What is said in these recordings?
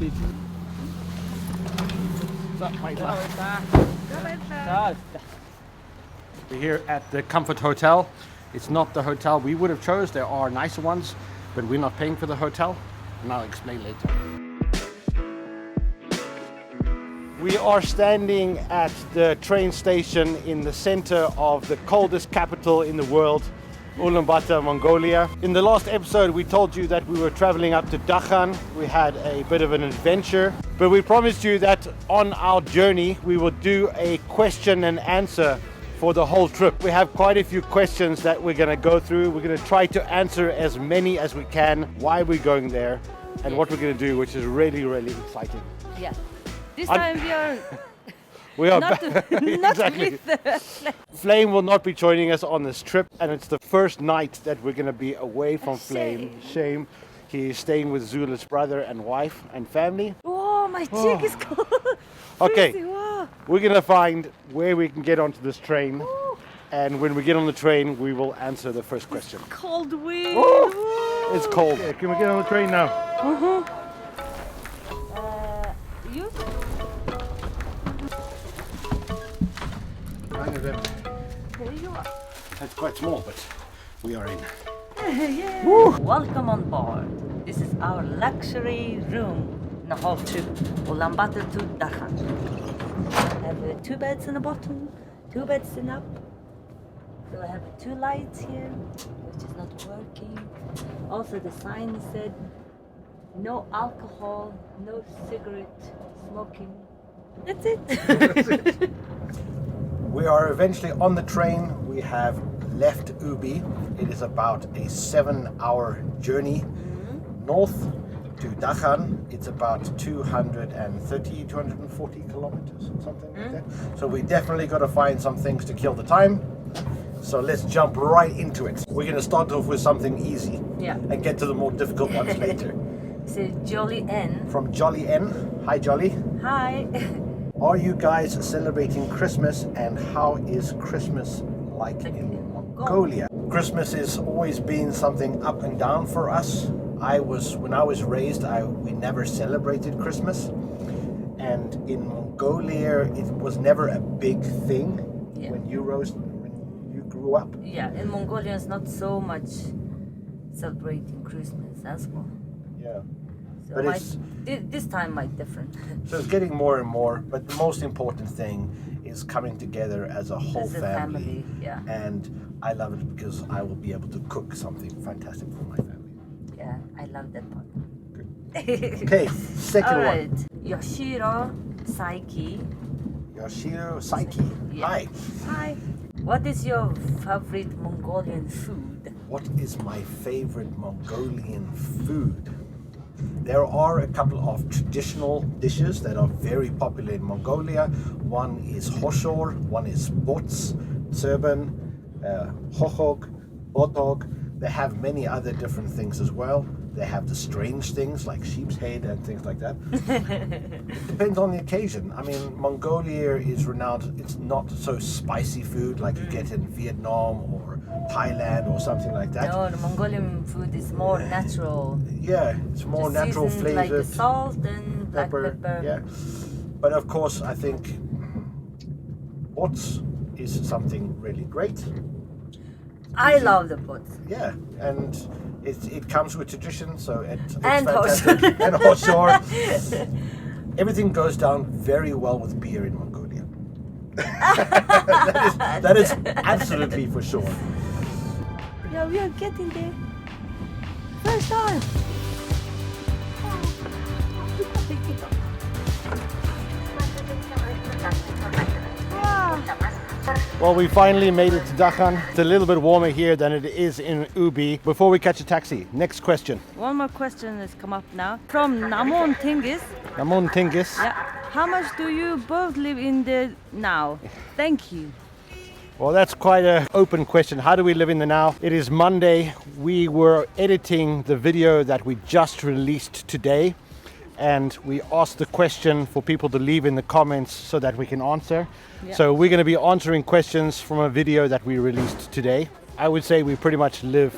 We're here at the Comfort Hotel. It's not the hotel we would have chose. There are nicer ones, but we're not paying for the hotel, and I'll explain later. We are standing at the train station in the center of the coldest capital in the world, Ulaanbaatar, Mongolia. In the last episode, we told you that we were traveling up to Darkhan. We had a bit of an adventure, but we promised you that on our journey, we would do a question and answer for the whole trip. We have quite a few questions that we're gonna go through. We're gonna try to answer as many as we can, why we're going there, and what we're gonna do, which is really, really exciting. Yeah. This time we are not exactly. with Flame will not be joining us on this trip, and it's the first night that we're going to be away from Flame. Shame. He's staying with Zula's brother and wife and family. Oh, my cheek is cold. Okay, Wow. we're going to find where we can get onto this train, and when we get on the train, we will answer the first question. Cold wind. It's cold. Okay, can we get on the train now? You? There you are. That's quite small, but we are in. Yeah. Welcome on board. This is our luxury room in the whole trip. Ulaanbaatar to Darkhan. I have 2 beds in the bottom, 2 beds in up. So I have 2 lights here, which is not working. Also the sign said no alcohol, no cigarette smoking. That's it. We are eventually on the train. We have left Ubi. It is about a 7-hour journey north to Darkhan. It's about 230, 240 kilometers, something like that. So we definitely got to find some things to kill the time. So let's jump right into it. We're going to start off with something easy and get to the more difficult ones later. So Jolly N. From Jolly N. Hi, Jolly. Hi. Are you guys celebrating Christmas, and how is Christmas like in Mongolia? Christmas has always been something up and down for us. When I was raised, we never celebrated Christmas, and in Mongolia it was never a big thing when you grew up. Yeah, in Mongolia it's not so much celebrating Christmas as well. Yeah. So But this time might different. So it's getting more and more, but the most important thing is coming together as a whole As a family, yeah. And I love it because I will be able to cook something fantastic for my family. Yeah, I love that part. Okay, second All one. right, Yoshiro Saiki. Yoshiro Saiki. Yeah. Hi. Hi. What is your favorite Mongolian food? What is my favorite Mongolian food? There are a couple of traditional dishes that are very popular in Mongolia. One is hoshor, one is bots, tserban, hohog, botog. They have many other different things as well. They have the strange things like sheep's head and things like that. It depends on the occasion. I mean, Mongolia is renowned, it's not so spicy food like you get in Vietnam or Thailand or something like that. No, the Mongolian food is more natural. Yeah, it's more Just natural seasoned like the flavored. salt and black pepper. Yeah. But of course, I think bots is something really great. I love the pot. Yeah, and it comes with tradition, so it's And fantastic. And hoshor. Everything goes down very well with beer in Mongolia. that is absolutely for sure. Yeah, we are getting there. First time. Well, we finally made it to Darkhan. It's a little bit warmer here than it is in Ubi. Before we catch a taxi, next question. One more question has come up now. From Namon Tingis. Namon Tingis. Yeah. How much do you both live in there now? Thank you. Well, that's quite an open question. How do we live in the now? It is Monday. We were editing the video that we just released today, and we asked the question for people to leave in the comments so that we can answer. Yeah. So we're going to be answering questions from a video that we released today. I would say we pretty much live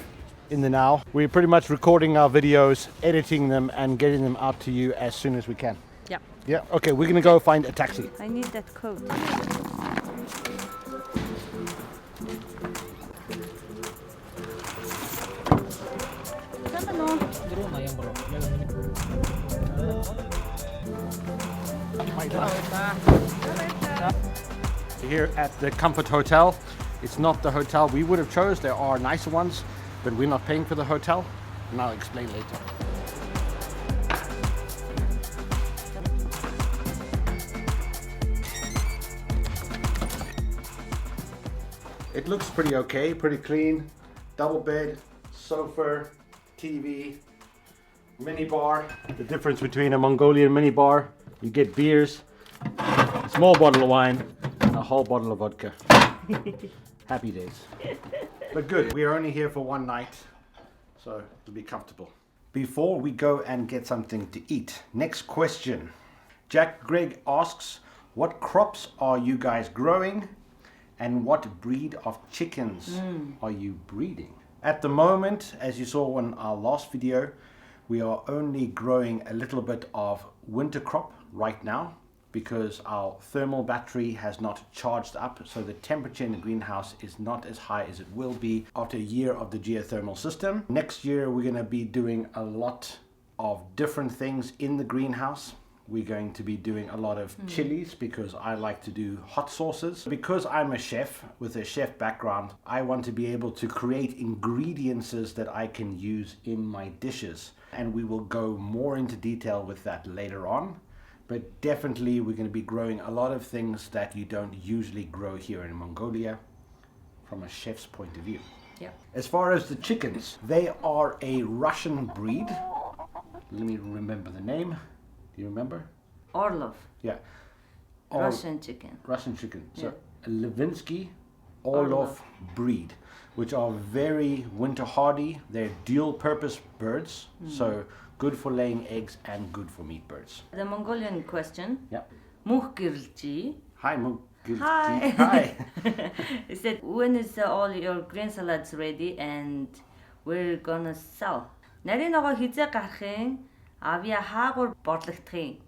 in the now. We're pretty much recording our videos, editing them, and getting them out to you as soon as we can. Yeah. Yeah, okay, we're gonna go find a taxi. I need that coat. Here at the Comfort Hotel. It's not the hotel we would have chose. There are nicer ones, but we're not paying for the hotel, and I'll explain later. It looks pretty okay, pretty clean. Double bed, sofa, TV, mini bar. The difference between a Mongolian mini bar, you get beers, a small bottle of wine, and a whole bottle of vodka. Happy days. But good, we are only here for one night, so it'll be comfortable. Before we go and get something to eat, next question. Jack Greg asks, what crops are you guys growing and what breed of chickens are you breeding? At the moment, as you saw in our last video, we are only growing a little bit of winter crop right now because our thermal battery has not charged up, so the temperature in the greenhouse is not as high as it will be after a year of the geothermal system. Next year we're going to be doing a lot of different things in the greenhouse. We're going to be doing a lot of chilies because I like to do hot sauces. Because I'm a chef with a chef background, I want to be able to create ingredients that I can use in my dishes. And we will go more into detail with that later on. But definitely we're going to be growing a lot of things that you don't usually grow here in Mongolia from a chef's point of view. Yeah. As far as the chickens, they are a Russian breed. Let me remember the name. Do you remember? Orlov. Yeah. Russian chicken. Russian chicken. So Yeah. a Levinsky Orlov breed, which are very winter hardy. They're dual purpose birds. So good for laying eggs and good for meat birds. The Mongolian question. Yeah. Muhkirji. Hi, Hi. Hi. He said, when is all your green salads ready and we're gonna sell? Нарийн ногоо хизээ гарахын авья хаагур борлогдохын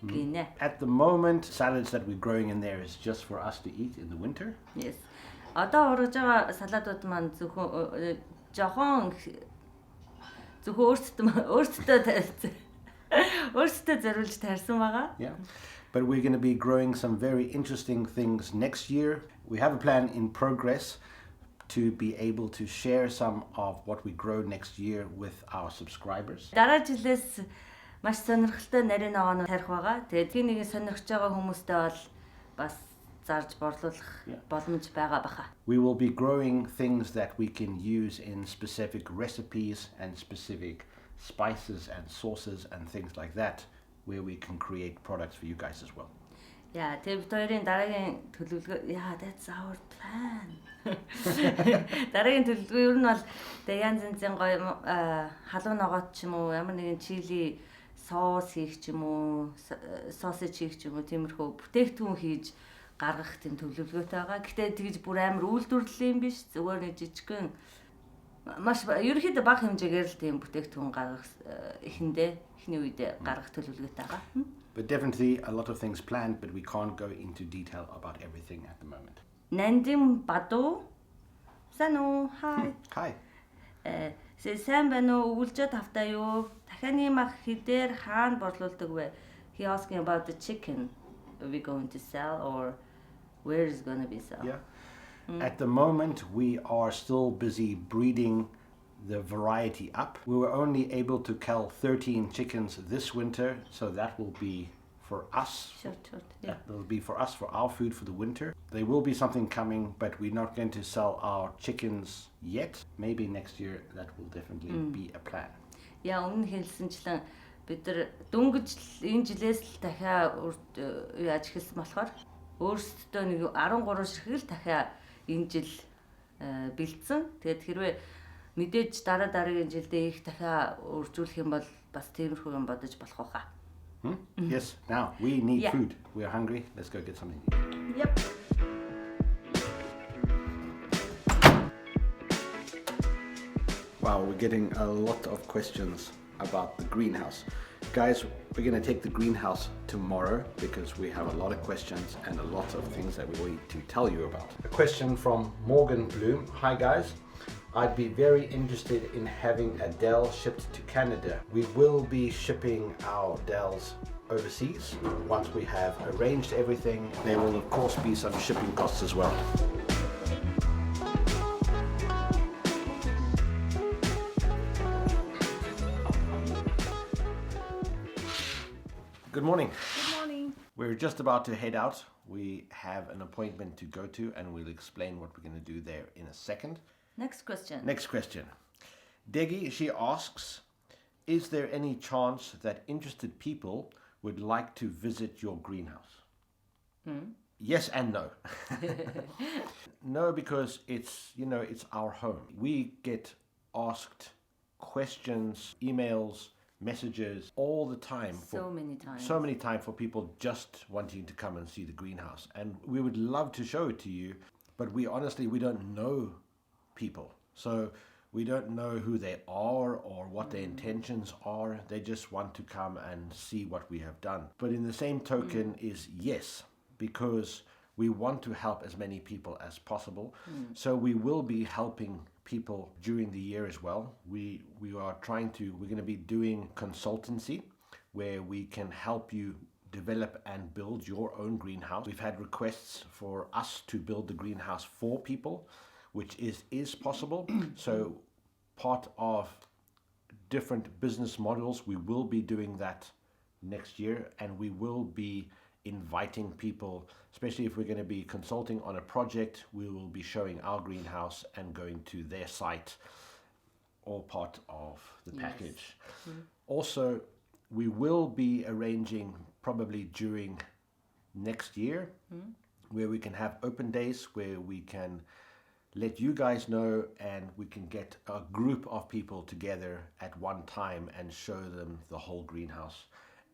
гинэ. At the moment, salads that we're growing in there is just for us to eat in the winter. Yes. Одоо ургаж байгаа салаатууд маань зөвхөн жоохон өөрсдөө зориулж тарьсан байгаа. Yeah. But we're going to be growing some very interesting things next year. We have a plan in progress to be able to share some of what we grow next year with our subscribers. Дараа жилээс маш сонирхолтой нарийн ногоонууд тарих байгаа. Тэгээд тийм нэг сонирхож байгаа хүмүүстэй бол бас зарж борлуулах боломж байгаа баха. We will be growing things that we can use in specific recipes and specific spices and sauces and things like that, where we can create products for you guys as well. Yeah, тэгээд бид хоёрын дараагийн төлөвлөгөө that's our plan. Дараагийн төлөвлөгөө ер нь бол тэгээд янз янзын гоё халуун ногоот ч юм уу, ямар нэгэн чили соус хийх ч юм уу, сосэж хийх ч юм уу, тиймэрхүү бүтээгдэхүүн хийж гаргах тийм төлөвлөгөөтэй байгаа. Гэхдээ тэгж бүр амар үйлдвэрлэлийн биш, зүгээр нэг жижигхэн маш ерөнхийдөө бага хэмжээгээр л тийм бүтээгдэхүүн гаргах эхний үедээ гаргах төлөвлөгөөтэй байгаа. But definitely a lot of things planned, but we can't go into detail about everything at the moment. Нандин Баду. Сану, hi. Hi. Сайн байна уу? Өгүүлжээ тавтаа юу? Дахианы мах хідээр хаана борлуулдаг вэ? He asking about the chicken. Are we going to sell or where is going to be sold? Yeah. At the moment, we are still busy breeding the variety up. We were only able to kill 13 chickens this winter, so that will be for us. Short, yeah. That will be for us, for our food for the winter. There will be something coming, but we're not going to sell our chickens yet. Maybe next year that will definitely be a plan. Yeah, өмнө хэлсэнчлэн бид нар дөнгөж энэ жилээс л дахиад яаж эхэлсэн болохоор өөрсдөө нэг 13 ширхэг л дахиад энэ жил бэлдсэн. Тэгээд хэрвээ мэдээж дараагийн жилдээ их дахиад үржүүлэх юм бол бас тиймэрхүү юм бодож болох байхаа. Yes, now we need food. We are hungry. Let's go get something to eat. Yep. Wow, we're getting a lot of questions about the greenhouse. Guys, we're going to take the greenhouse tomorrow because we have a lot of questions and a lot of things that we need to tell you about. A question from Morgan Bloom. Hi guys, I'd be very interested in having a Dell shipped to Canada. We will be shipping our Dells overseas. Once we have arranged everything, there will of course be some shipping costs as well. Good morning. Good morning. We're just about to head out. We have an appointment to go to and we'll explain what we're going to do there in a second. Next question. Next question. Deggy, she asks, is there any chance that interested people would like to visit your greenhouse? Yes and no. No, because it's our home. We get asked questions, emails, messages all the time. So many times For people just wanting to come and see the greenhouse. And we would love to show it to you, but we don't know people. So we don't know who they are or what their intentions are. They just want to come and see what we have done. But in the same token is yes, because we want to help as many people as possible. So we will be helping people during the year as well. We're going to be doing consultancy where we can help you develop and build your own greenhouse. We've had requests for us to build the greenhouse for people, which is possible. So part of different business models, we will be doing that next year, and we will be inviting people, especially if we're going to be consulting on a project, we will be showing our greenhouse and going to their site, all part of the package. Also, we will be arranging probably during next year where we can have open days where we can let you guys know and we can get a group of people together at one time and show them the whole greenhouse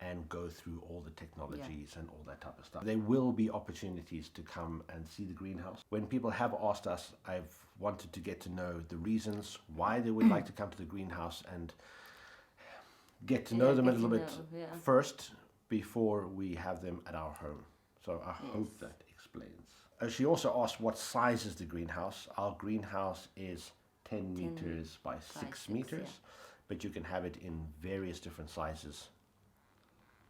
and go through all the technologies and all that type of stuff. There will be opportunities to come and see the greenhouse. When people have asked us, I've wanted to get to know the reasons why they would like to come to the greenhouse and get to know them a little bit first before we have them at our home. So I hope that explains. She also asked what size is the greenhouse. Our greenhouse is 10 meters by 6 meters, but you can have it in various different sizes.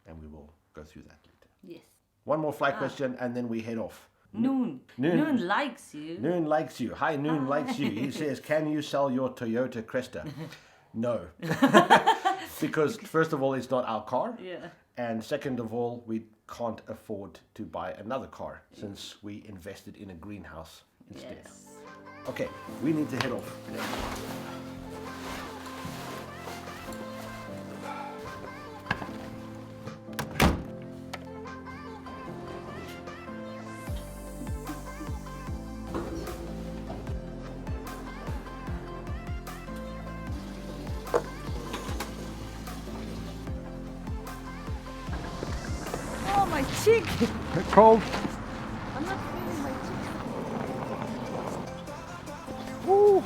And we will go through that later. Yes. One more flight question and then we head off. Noon likes you. Noon likes you. Hi, Noon likes you. He says, can you sell your Toyota Cresta? No. Because first of all, it's not our car. Yeah. And second of all, we can't afford to buy another car since we invested in a greenhouse instead. Yes. Okay, we need to head off. Oh, my cheek! Cold. I'm not feeling my cheek. Woo.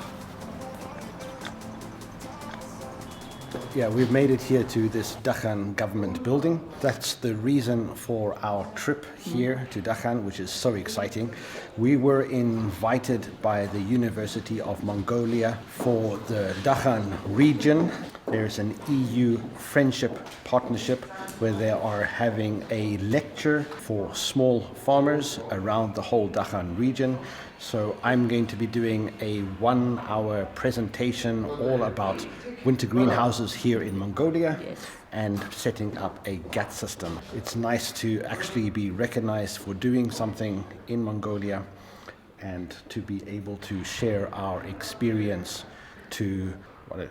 Yeah, we've made it here to this Darkhan government building. That's the reason for our trip here to Darkhan, which is so exciting. We were invited by the University of Mongolia for the Darkhan region. There's an EU friendship partnership where they are having a lecture for small farmers around the whole Darkhan region. So I'm going to be doing a 1-hour presentation all about winter greenhouses here in Mongolia and setting up a GAHT system. It's nice to actually be recognized for doing something in Mongolia and to be able to share our experience to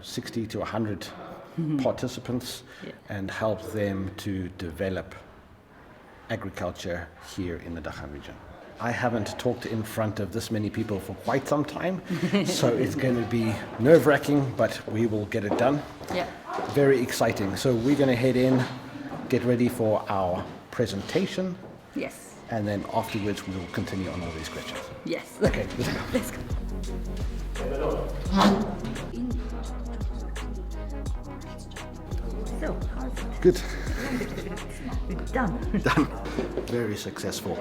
60 to 100 participants and help them to develop agriculture here in the Darkhan region. I haven't talked in front of this many people for quite some time, so it's going to be nerve-wracking, but we will get it done. Yeah. Very exciting. So we're going to head in, get ready for our presentation. Yes. And then afterwards we will continue on all these questions. Yes. Okay, let's go. Let's go. Good. We're done. Done. Very successful.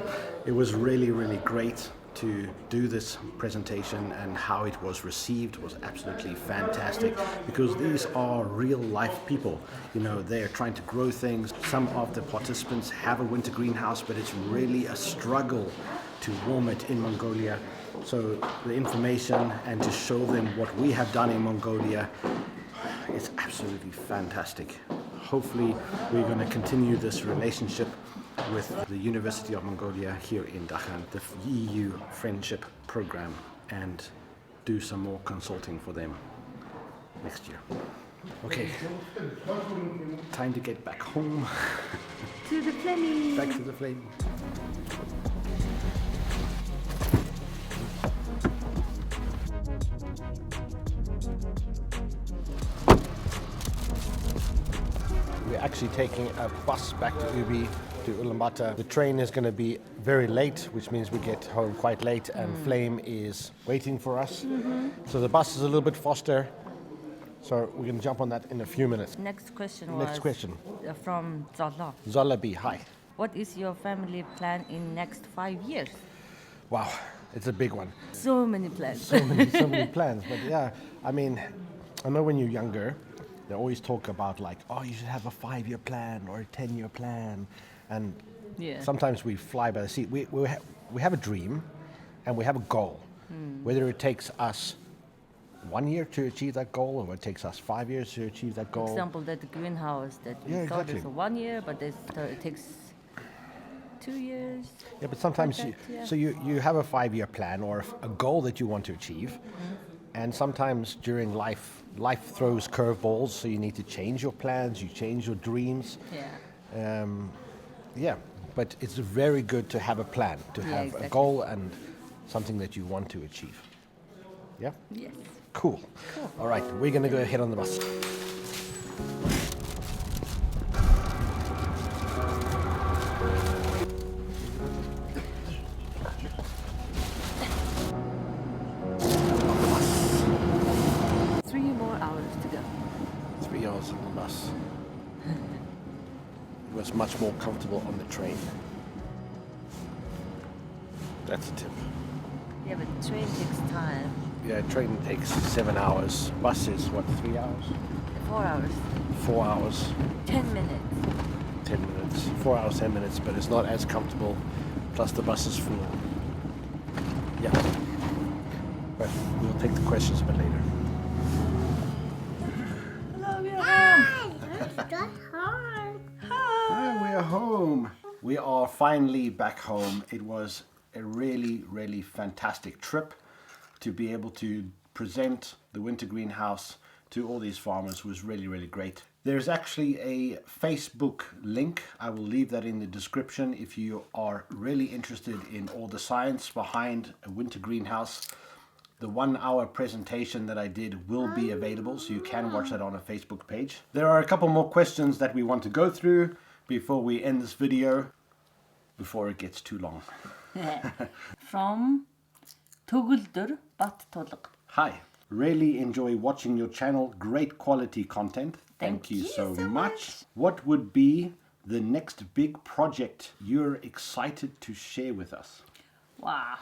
It was really, really great to do this presentation, and how it was received was absolutely fantastic, because these are real life people. You know, they're trying to grow things. Some of the participants have a winter greenhouse, but it's really a struggle to warm it in Mongolia. So the information and to show them what we have done in Mongolia, it's absolutely fantastic. Hopefully we're going to continue this relationship with the University of Mongolia here in Darkhan, the EU Friendship Program, and do some more consulting for them next year. Okay, time to get back home. To the flame. Back to the flame. We're actually taking a bus back to Ubi, to Ulaanbaatar. The train is going to be very late, which means we get home quite late, and Flame is waiting for us. So the bus is a little bit faster, so we're going to jump on that in a few minutes. Next question Next question. From Zala. Zalabi, hi. What is your family plan in next 5 years? Wow, it's a big one. So many plans. So many plans. But yeah, I mean, I know when you're younger, they always talk about like, oh, you should have a 5-year plan or a 10-year plan. And sometimes we fly by the seat. We have a dream and we have a goal. Whether it takes us 1 year to achieve that goal, or it takes us 5 years to achieve that goal. For example, that greenhouse that we thought exactly. is 1 year, but it takes 2 years. Yeah, but sometimes like that, so you have a 5-year plan or a goal that you want to achieve. And sometimes during life throws curveballs, so you need to change your plans, you change your dreams. Yeah. But it's very good to have a plan, to have exactly. a goal and something that you want to achieve. Yeah? Yes. Cool. All right, we're going to go ahead on the bus. On the bus. It was much more comfortable on the train. That's a tip. Yeah, but train takes time. Yeah, train takes 7 hours. Bus is what, 3 hours? 4 hours. 4 hours. 10 minutes. 10 minutes. 4 hours, 10 minutes, but it's not as comfortable. Plus the bus is full. Yeah. But we'll take the questions a bit later. Hi, we are home. We are finally back home. It was a really, really fantastic trip to be able to present the winter greenhouse to all these farmers. Was really, really great. There's actually a Facebook link. I will leave that in the description if you are really interested in all the science behind a winter greenhouse. The 1 hour presentation that I did will be available, so you can watch that on a Facebook page. There are a couple more questions that we want to go through before we end this video, before it gets too long. From Tuguldur Battolog. Hi, really enjoy watching your channel. Great quality content. Thank you so much. What would be the next big project you're excited to share with us? Wow.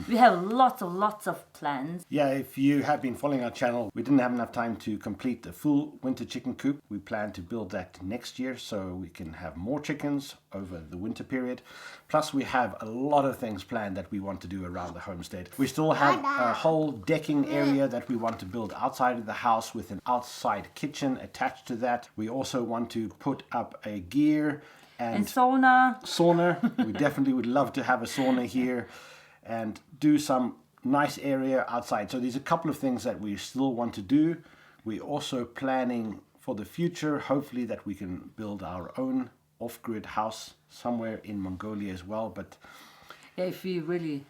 We have lots of plans. Yeah, if you have been following our channel, we didn't have enough time to complete the full winter chicken coop. We plan to build that next year so we can have more chickens over the winter period. Plus we have a lot of things planned that we want to do around the homestead. We still have a whole decking area that we want to build outside of the house with an outside kitchen attached to that. We also want to put up a gear and sauna. We definitely would love to have a sauna here and do some nice area outside. So there's a couple of things that we still want to do. We're also planning for the future, hopefully, that we can build our own off-grid house somewhere in Mongolia as well. But yeah, if we really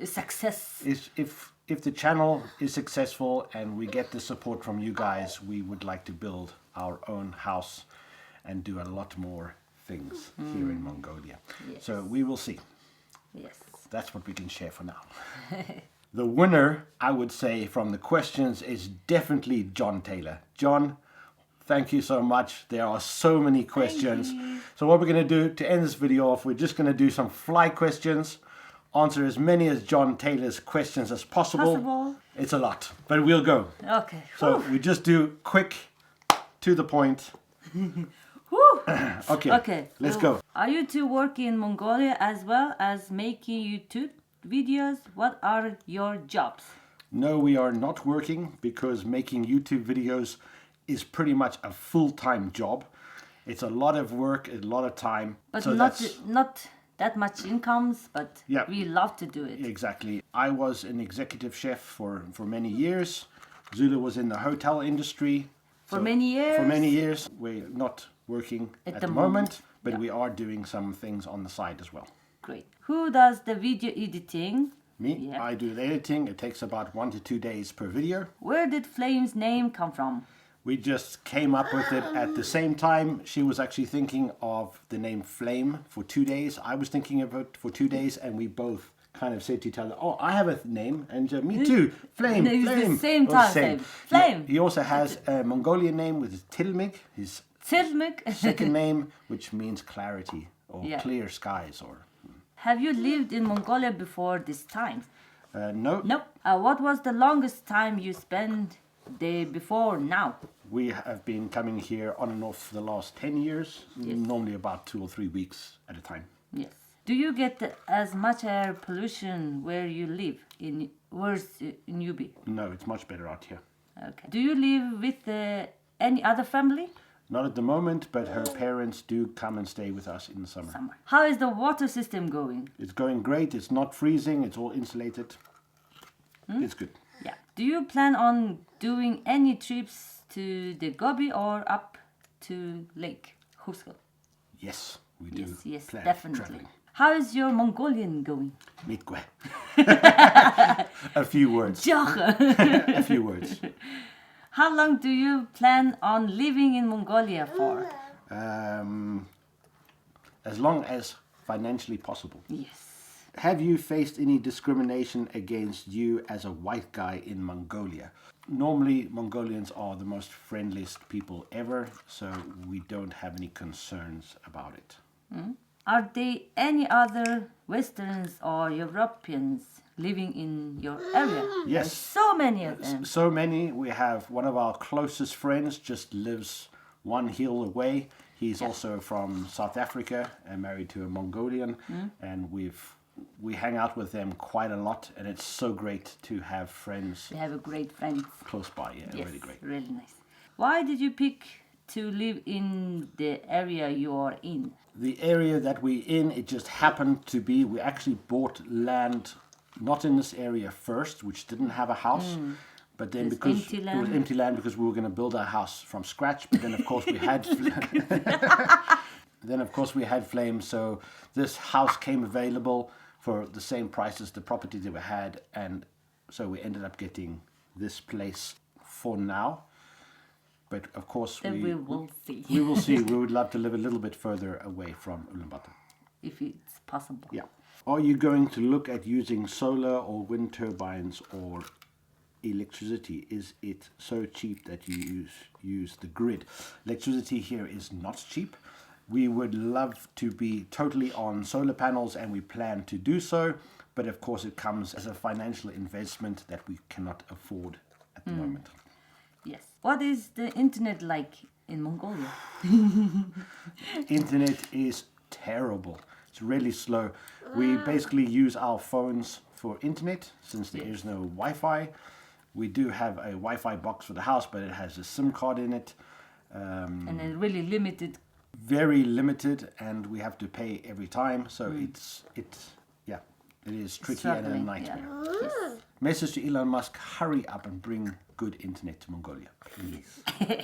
success, if the channel is successful and we get the support from you guys, we would like to build our own house and do a lot more things here in Mongolia. Yes. So we will see. Yes. That's what we can share for now. The winner, I would say, from the questions is definitely John Taylor. John, Thank you so much. There are so many questions. So what we're going to do to end this video off, we're just going to do some fly questions. Answer as many as John Taylor's questions as possible. It's a lot, but we'll go. Okay. So we just do quick, to the point. Okay, let's go. Are you two working in Mongolia as well as making YouTube videos? What are your jobs? No, we are not working because making YouTube videos is pretty much a full-time job. It's a lot of work, a lot of time. But so not that much incomes, but Yeah. we love to do it. Exactly. I was an executive chef for many years. Zula was in the hotel industry. For many years? For many years. We're not working at the moment, but Yeah. we are doing some things on the side as well. Great. Who does the video editing? Me, Yeah. I do the editing. It takes about 1 to 2 days per video. Where did Flame's name come from? We just came up with it at the same time. She was actually thinking of the name Flame for 2 days. I was thinking of it for 2 days, and we both kind of said to each other, "Oh, I have a name," and me too. Flame, It's Flame. the same Well, time. Same. Flame. He also has a Mongolian name with Tilmig, his Tilmik. second name, which means clarity or Yeah. clear skies. Or Have you lived in Mongolia before this time? no, No. What was the longest time you spent there before now? we have been coming here on and off for the last 10 years. Yes. Normally about 2 or 3 weeks at a time. Yes. Do you get as much air pollution where you live? Where's in Ubi? No, it's much better out here. Okay. Do you live with any other family? Not at the moment, but her parents do come and stay with us in the summer. How is the water system going? It's going great. It's not freezing. It's all insulated. It's good. Yeah. Do you plan on doing any trips to the Gobi or up to Lake Huskell? Yes, we do. Yes, plan definitely. traveling. How is your Mongolian going? Mitgwe. A few words. A few words. How long do you plan on living in Mongolia for? As long as financially possible. Yes. Have you faced any discrimination against you as a white guy in Mongolia? Normally, Mongolians are the most friendliest people ever, so we don't have any concerns about it. Are there any other Westerns or Europeans living in your area? Yes. There's so many of them. So many. We have one of our closest friends just lives one hill away. He's also from South Africa and married to a Mongolian, and we hang out with them quite a lot, and it's so great to have friends They have a great friends. close by. Yeah, Yes, really great. really nice. Why did you pick to live in the area you are in? The area that we're in, it just happened to be, we actually bought land not in this area first, which didn't have a house. But then It's because empty it was land. empty land, because we were going to build our house from scratch, but then of course we had Flame, so this house came available for the same price as the property that we had, and so we ended up getting this place for now. But of course Then we will see. we will see. We would love to live a little bit further away from Ulaanbaatar. If it's possible. Yeah. Are you going to look at using solar or wind turbines or electricity? Is it so cheap that you use the grid? Electricity here is not cheap. We would love to be totally on solar panels, and we plan to do so, but of course it comes as a financial investment that we cannot afford at the moment. Yes. What is the internet like in Mongolia? Internet is terrible. It's really slow. We basically use our phones for internet since there is no Wi-Fi. We do have a Wi-Fi box for the house, but it has a SIM card in it. And then really limited. Very limited, and we have to pay every time. So it is tricky and a Struggling, nightmare. yeah. Yes. Message to Elon Musk: hurry up and bring good internet to Mongolia, please.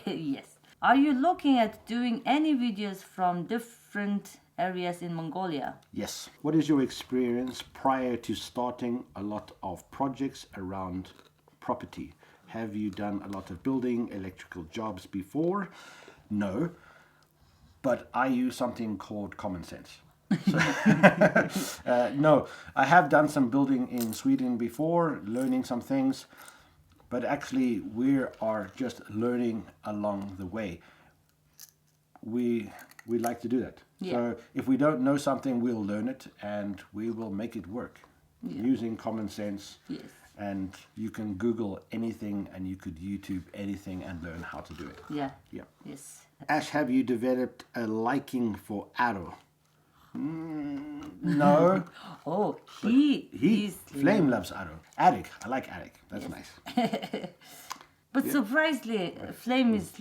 Yes. Are you looking at doing any videos from different areas in Mongolia? Yes. What is your experience prior to starting a lot of projects around property? Have you done a lot of building, electrical jobs before? No. But I use something called common sense. No, I have done some building in Sweden before, learning some things. but actually we are just learning along the way. We like to do that. Yeah. So if we don't know something, we'll learn it and we will make it work using common sense. Yes. And you can Google anything and you could YouTube anything and learn how to do it. Yeah. Yeah. Yes. Ash, have you developed a liking for Arrow? No. Oh, he's Flame loves Arrow. Arik. I like Arik. That's nice. But surprisingly, Flame is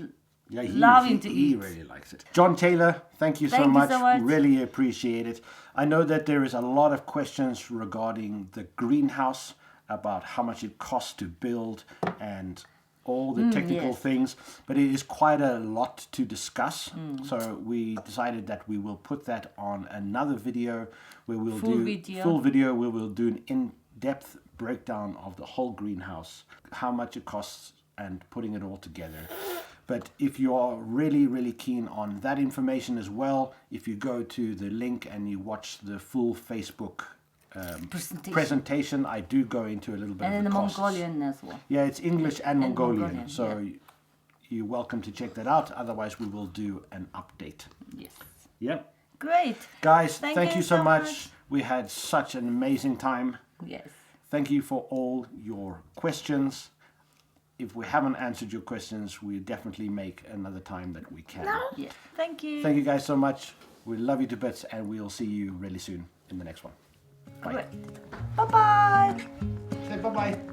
Yeah, loving to he eat. really likes it. John Taylor, thank you so much. Really appreciate it. I know that there is a lot of questions regarding the greenhouse, about how much it costs to build and all the technical things, but it is quite a lot to discuss. So we decided that we will put that on another video where we'll full video where we'll do an in-depth breakdown of the whole greenhouse, how much it costs and putting it all together. But if you are really, really keen on that information as well, if you go to the link and you watch the full Facebook presentation, I do go into a little bit of the costs. And in the Mongolian as well. Yeah, it's English and Mongolian, so you're welcome to check that out. Otherwise, we will do an update. Yes. Yeah. Great. Guys, thank you so much. We had such an amazing time. Yes. Thank you for all your questions. If we haven't answered your questions, we definitely make another time that we can. Yeah. Thank you. Thank you guys so much. We love you to bits and we'll see you really soon in the next one. Bye. Bye-bye. Say bye-bye.